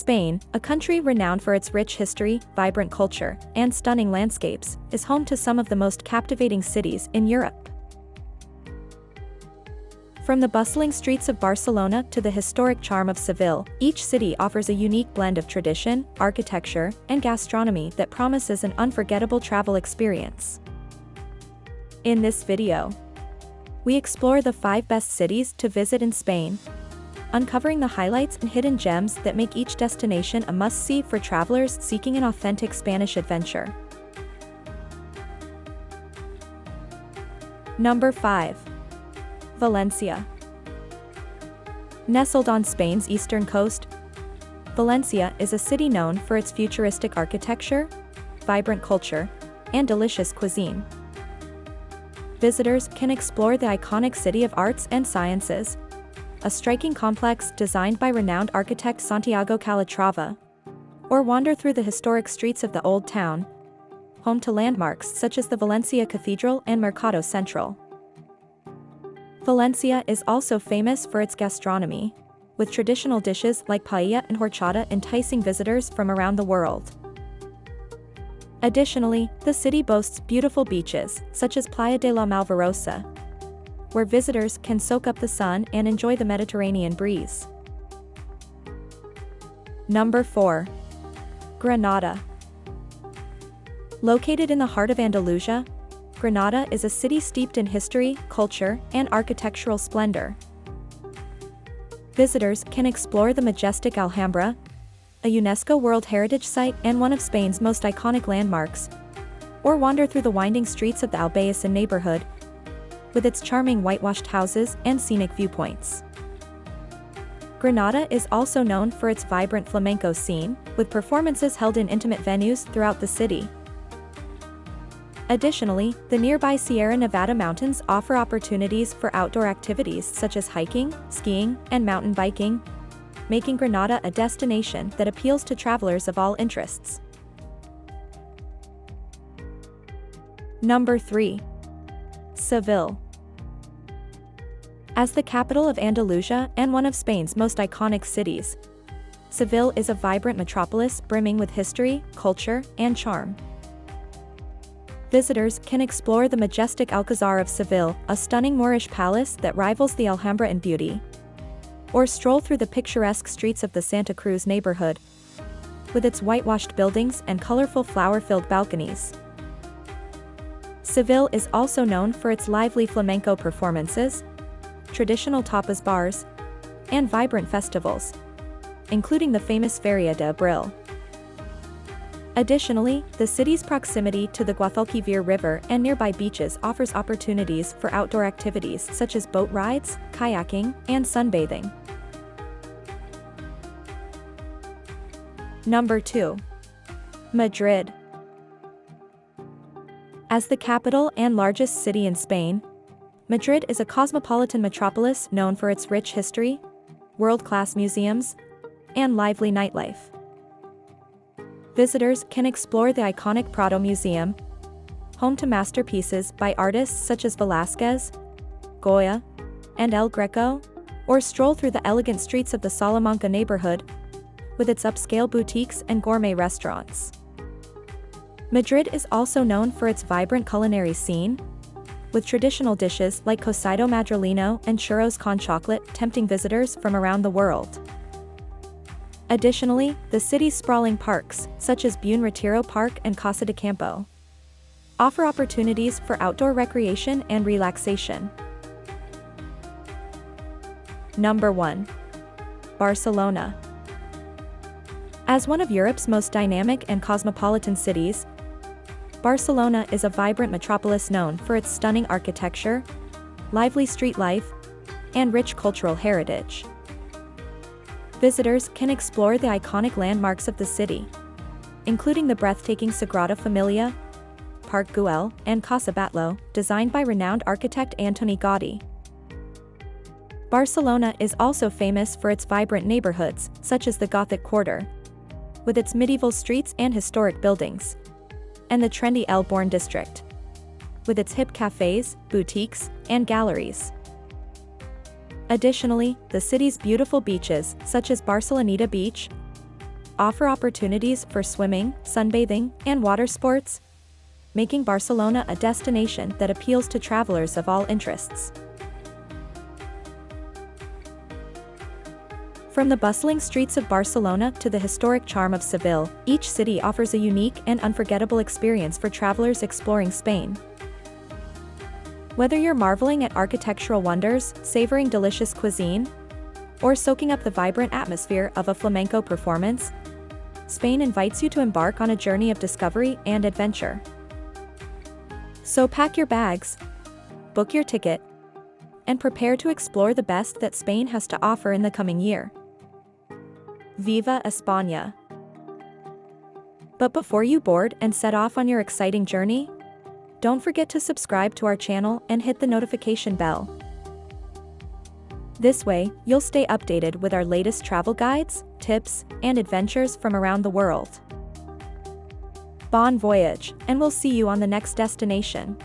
Spain, a country renowned for its rich history, vibrant culture, and stunning landscapes, is home to some of the most captivating cities in Europe. From the bustling streets of Barcelona to the historic charm of Seville, each city offers a unique blend of tradition, architecture, and gastronomy that promises an unforgettable travel experience. In this video, we explore the 5 best cities to visit in Spain, uncovering the highlights and hidden gems that make each destination a must-see for travelers seeking an authentic Spanish adventure. Number 5. Valencia. Nestled on Spain's eastern coast, Valencia is a city known for its futuristic architecture, vibrant culture, and delicious cuisine. Visitors can explore the iconic City of Arts and Sciences, a striking complex designed by renowned architect Santiago Calatrava, or wander through the historic streets of the Old Town, home to landmarks such as the Valencia Cathedral and Mercado Central. Valencia is also famous for its gastronomy, with traditional dishes like paella and horchata enticing visitors from around the world. Additionally, the city boasts beautiful beaches, such as Playa de la Malvarosa, where visitors can soak up the sun and enjoy the Mediterranean breeze. Number 4. Granada. Located in the heart of Andalusia, Granada is a city steeped in history, culture, and architectural splendor. Visitors can explore the majestic Alhambra, a UNESCO World Heritage Site and one of Spain's most iconic landmarks, or wander through the winding streets of the Albayacin neighborhood, with its charming whitewashed houses and scenic viewpoints. Granada is also known for its vibrant flamenco scene, with performances held in intimate venues throughout the city. Additionally, the nearby Sierra Nevada mountains offer opportunities for outdoor activities such as hiking, skiing, and mountain biking, making Granada a destination that appeals to travelers of all interests. Number 3. Seville. As the capital of Andalusia and one of Spain's most iconic cities, Seville is a vibrant metropolis brimming with history, culture, and charm. Visitors can explore the majestic Alcazar of Seville, a stunning Moorish palace that rivals the Alhambra in beauty, or stroll through the picturesque streets of the Santa Cruz neighborhood, with its whitewashed buildings and colorful flower-filled balconies. Seville is also known for its lively flamenco performances, traditional tapas bars, and vibrant festivals, including the famous Feria de Abril. Additionally, the city's proximity to the Guadalquivir River and nearby beaches offers opportunities for outdoor activities such as boat rides, kayaking, and sunbathing. Number 2. Madrid. As the capital and largest city in Spain, Madrid is a cosmopolitan metropolis known for its rich history, world-class museums, and lively nightlife. Visitors can explore the iconic Prado Museum, home to masterpieces by artists such as Velázquez, Goya, and El Greco, or stroll through the elegant streets of the Salamanca neighborhood, with its upscale boutiques and gourmet restaurants. Madrid is also known for its vibrant culinary scene, with traditional dishes like cocido madrileno and churros con chocolate tempting visitors from around the world. Additionally, the city's sprawling parks, such as Buen Retiro Park and Casa de Campo, offer opportunities for outdoor recreation and relaxation. Number 1. Barcelona. As one of Europe's most dynamic and cosmopolitan cities, Barcelona is a vibrant metropolis known for its stunning architecture, lively street life, and rich cultural heritage. Visitors can explore the iconic landmarks of the city, including the breathtaking Sagrada Familia, Park Güell, and Casa Batlló, designed by renowned architect Antoni Gaudí. Barcelona is also famous for its vibrant neighborhoods, such as the Gothic Quarter, with its medieval streets and historic buildings, and the trendy El Born district, with its hip cafes, boutiques, and galleries. Additionally, the city's beautiful beaches, such as Barceloneta Beach, offer opportunities for swimming, sunbathing, and water sports, making Barcelona a destination that appeals to travelers of all interests. From the bustling streets of Barcelona to the historic charm of Seville, each city offers a unique and unforgettable experience for travelers exploring Spain. Whether you're marveling at architectural wonders, savoring delicious cuisine, or soaking up the vibrant atmosphere of a flamenco performance, Spain invites you to embark on a journey of discovery and adventure. So pack your bags, book your ticket, and prepare to explore the best that Spain has to offer in the coming year. Viva España! But before you board and set off on your exciting journey, don't forget to subscribe to our channel and hit the notification bell. This way, you'll stay updated with our latest travel guides, tips, and adventures from around the world. Bon voyage, and we'll see you on the next destination.